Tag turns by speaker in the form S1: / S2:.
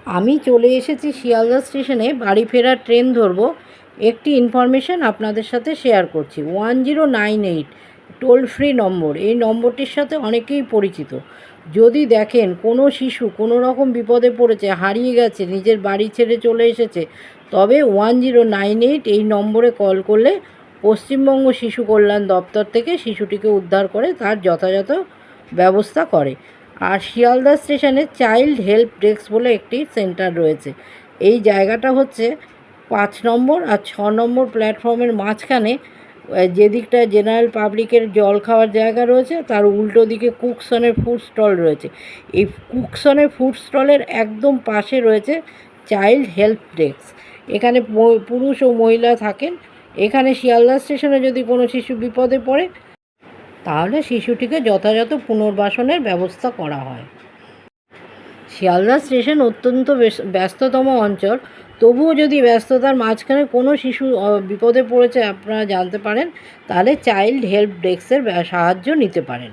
S1: আমি চলে এসেছি শিয়ালদা স্টেশনে, বাড়ি ফেরার ট্রেন ধরবো। একটি ইনফরমেশান আপনাদের সাথে শেয়ার করছি। 1098 টোল ফ্রি নম্বর। এই নম্বরটির সাথে অনেকেই পরিচিত। যদি দেখেন কোনো শিশু কোনো রকম বিপদে পড়েছে, হারিয়ে গেছে, নিজের বাড়ি ছেড়ে চলে এসেছে, তবে 1098 এই নম্বরে কল করলে পশ্চিমবঙ্গ শিশু কল্যাণ দপ্তর থেকে শিশুটিকে উদ্ধার করে তার যথাযথ ব্যবস্থা করে। আর শিয়ালদা স্টেশনে চাইল্ড হেল্প ডেস্ক বলে একটি সেন্টার রয়েছে। এই জায়গাটা হচ্ছে 5 নম্বর আর 6 নম্বর প্ল্যাটফর্মের মাঝখানে। যেদিকটা জেনারেল পাবলিকের জল খাওয়ার জায়গা রয়েছে, তার উল্টো দিকে কুকসনের ফুড স্টল রয়েছে। এই কুকসনের ফুড স্টলের একদম পাশে রয়েছে চাইল্ড হেল্প ডেস্ক। এখানে পুরুষ ও মহিলা থাকেন। এখানে শিয়ালদা স্টেশনে যদি কোনো শিশু বিপদে পড়ে, তাহলে শিশুটিকে যথাযথ পুনর্বাসনের ব্যবস্থা করা হয়। শিয়ালদা স্টেশন অত্যন্ত ব্যস্ততম অঞ্চল। তবুও যদি ব্যস্ততার মাঝখানে কোনো শিশু বিপদে পড়েছে আপনারা জানতে পারেন, তাহলে চাইল্ড হেল্প ডেস্কের সাহায্য নিতে পারেন।